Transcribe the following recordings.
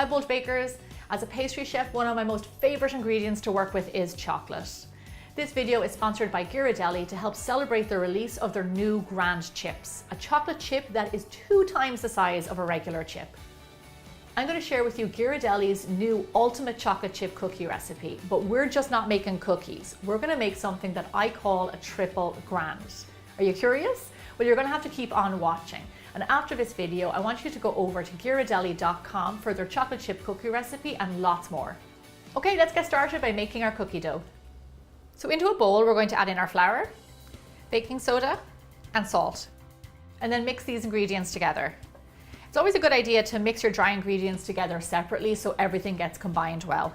Hi Bold Bakers. As a pastry chef, one of my most favorite ingredients to work with is chocolate. This video is sponsored by Ghirardelli to help celebrate the release of their new Grand Chips, a chocolate chip that is 2 times the size of a regular chip. I'm going to share with you Ghirardelli's new ultimate chocolate chip cookie recipe, but we're just not making cookies. We're going to make something that I call a triple grand. Are you curious? Well, you're going to have to keep on watching. And after this video, I want you to go over to Ghirardelli.com for their chocolate chip cookie recipe and lots more. Okay, let's get started by making our cookie dough. So into a bowl, we're going to add in our flour, baking soda, and salt, and then mix these ingredients together. It's always a good idea to mix your dry ingredients together separately so everything gets combined well.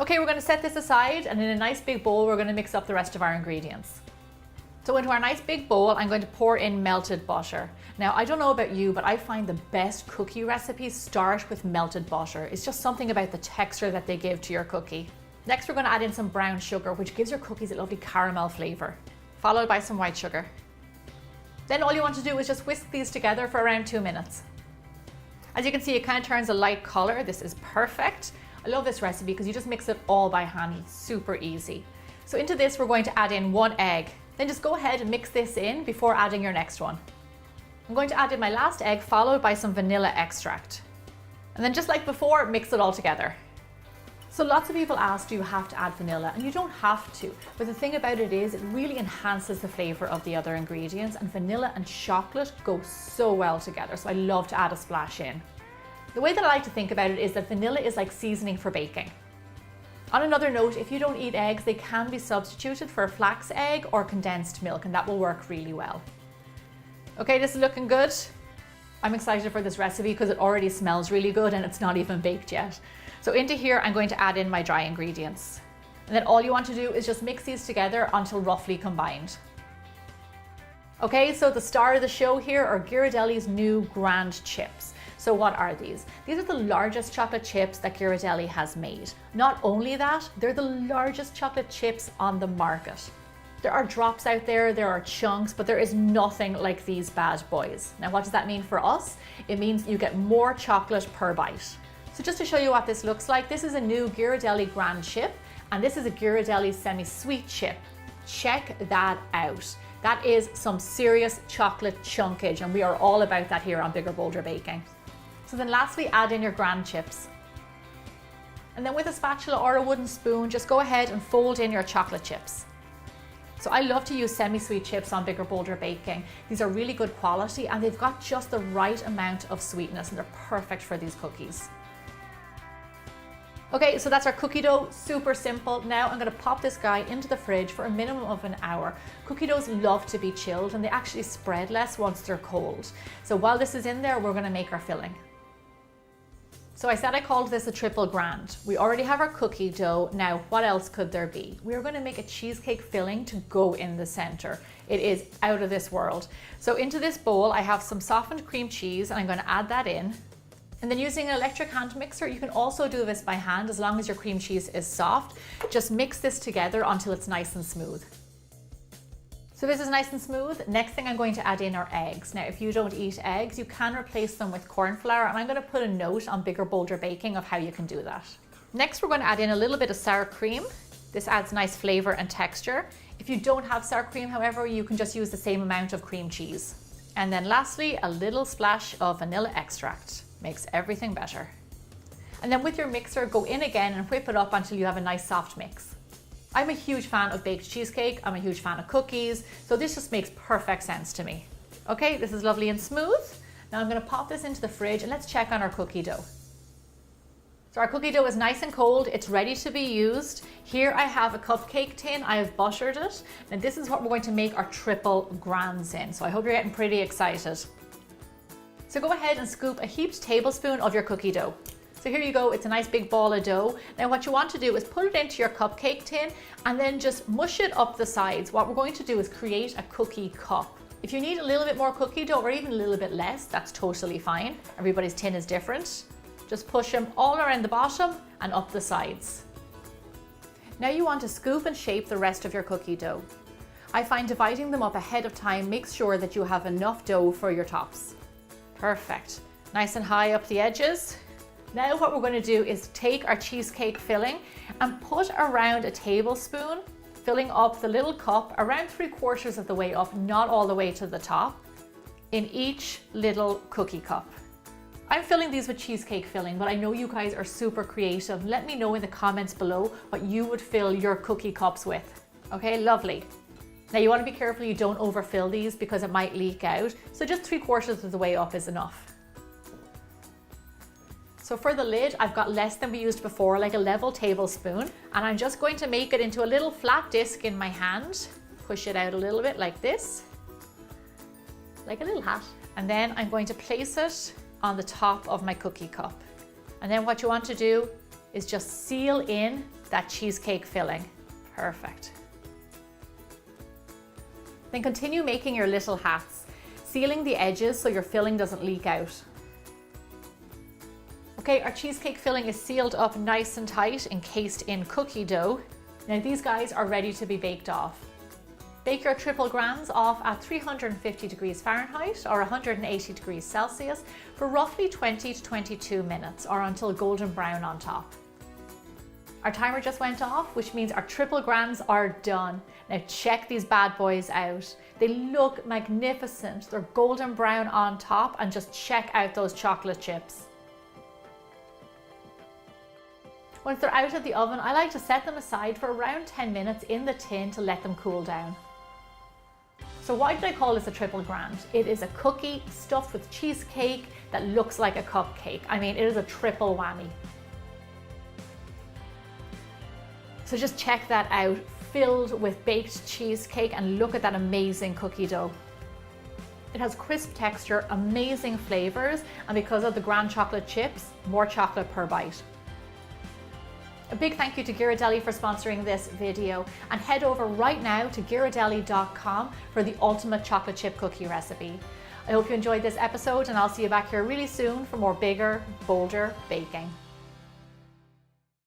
Okay, we're going to set this aside, and in a nice big bowl, we're going to mix up the rest of our ingredients. So into our nice big bowl, I'm going to pour in melted butter. Now, I don't know about you, but I find the best cookie recipes start with melted butter. It's just something about the texture that they give to your cookie. Next, we're going to add in some brown sugar, which gives your cookies a lovely caramel flavor, followed by some white sugar. Then all you want to do is just whisk these together for around 2 minutes. As you can see, it kind of turns a light color. This is perfect. I love this recipe because you just mix it all by hand. It's super easy. So into this, we're going to add in 1 egg. Then just go ahead and mix this in before adding your next one. I'm going to add in my last egg, followed by some vanilla extract. And then just like before, mix it all together. So lots of people ask, do you have to add vanilla? And you don't have to. But the thing about it is, it really enhances the flavor of the other ingredients, and vanilla and chocolate go so well together. So I love to add a splash in. The way that I like to think about it is that vanilla is like seasoning for baking. On another note, if you don't eat eggs, they can be substituted for a flax egg or condensed milk, and that will work really well. Okay, this is looking good. I'm excited for this recipe because it already smells really good and it's not even baked yet. So into here, I'm going to add in my dry ingredients. And then all you want to do is just mix these together until roughly combined. Okay, so the star of the show here are Ghirardelli's new Grand Chips. So what are these? These are the largest chocolate chips that Ghirardelli has made. Not only that, they're the largest chocolate chips on the market. There are drops out there, there are chunks, but there is nothing like these bad boys. Now, what does that mean for us? It means you get more chocolate per bite. So just to show you what this looks like, this is a new Ghirardelli Grand Chip, and this is a Ghirardelli semi-sweet chip. Check that out. That is some serious chocolate chunkage, and we are all about that here on Bigger Bolder Baking. So then lastly, add in your Grand Chips. And then with a spatula or a wooden spoon, just go ahead and fold in your chocolate chips. So I love to use semi-sweet chips on Bigger Bolder Baking. These are really good quality and they've got just the right amount of sweetness and they're perfect for these cookies. Okay, so that's our cookie dough, super simple. Now I'm gonna pop this guy into the fridge for a minimum of an hour. Cookie doughs love to be chilled and they actually spread less once they're cold. So while this is in there, we're gonna make our filling. So I said I called this a triple grand. We already have our cookie dough. Now, what else could there be? We're going to make a cheesecake filling to go in the center. It is out of this world. So into this bowl, I have some softened cream cheese and I'm going to add that in. And then using an electric hand mixer, you can also do this by hand as long as your cream cheese is soft. Just mix this together until it's nice and smooth. So this is nice and smooth. Next thing I'm going to add in are eggs. Now, if you don't eat eggs, you can replace them with corn flour, and I'm going to put a note on Bigger Bolder Baking of how you can do that. Next, we're going to add in a little bit of sour cream. This adds nice flavor and texture. If you don't have sour cream, however, you can just use the same amount of cream cheese. And then lastly, a little splash of vanilla extract. Makes everything better. And then with your mixer, go in again and whip it up until you have a nice soft mix. I'm a huge fan of baked cheesecake, I'm a huge fan of cookies, so this just makes perfect sense to me. Okay, this is lovely and smooth. Now I'm going to pop this into the fridge and let's check on our cookie dough. So our cookie dough is nice and cold, it's ready to be used. Here I have a cupcake tin, I have buttered it, and this is what we're going to make our triple grands in. So I hope you're getting pretty excited. So go ahead and scoop a heaped tablespoon of your cookie dough. So here you go, it's a nice big ball of dough. Now what you want to do is put it into your cupcake tin and then just mush it up the sides. What we're going to do is create a cookie cup. If you need a little bit more cookie dough or even a little bit less, that's totally fine. Everybody's tin is different. Just push them all around the bottom and up the sides. Now you want to scoop and shape the rest of your cookie dough. I find dividing them up ahead of time makes sure that you have enough dough for your tops. Perfect. Nice and high up the edges. Now what we're going to do is take our cheesecake filling and put around a tablespoon, filling up the little cup around 3/4 of the way up, not all the way to the top, in each little cookie cup. I'm filling these with cheesecake filling, but I know you guys are super creative. Let me know in the comments below what you would fill your cookie cups with. Okay, lovely. Now you want to be careful you don't overfill these because it might leak out. So just 3/4 of the way up is enough. So for the lid, I've got less than we used before, like a level tablespoon, and I'm just going to make it into a little flat disc in my hand. Push it out a little bit like this, like a little hat. And then I'm going to place it on the top of my cookie cup. And then what you want to do is just seal in that cheesecake filling. Perfect. Then continue making your little hats, sealing the edges so your filling doesn't leak out. Okay, our cheesecake filling is sealed up nice and tight, encased in cookie dough. Now these guys are ready to be baked off. Bake your triple grands off at 350 degrees Fahrenheit or 180 degrees Celsius for roughly 20 to 22 minutes or until golden brown on top. Our timer just went off, which means our triple grands are done. Now check these bad boys out. They look magnificent. They're golden brown on top, and just check out those chocolate chips. Once they're out of the oven, I like to set them aside for around 10 minutes in the tin to let them cool down. So why did I call this a triple grand? It is a cookie stuffed with cheesecake that looks like a cupcake. I mean, it is a triple whammy. So just check that out, filled with baked cheesecake, and look at that amazing cookie dough. It has crisp texture, amazing flavors, and because of the grand chocolate chips, more chocolate per bite. A big thank you to Ghirardelli for sponsoring this video, and head over right now to Ghirardelli.com for the ultimate chocolate chip cookie recipe. I hope you enjoyed this episode, and I'll see you back here really soon for more bigger, bolder baking.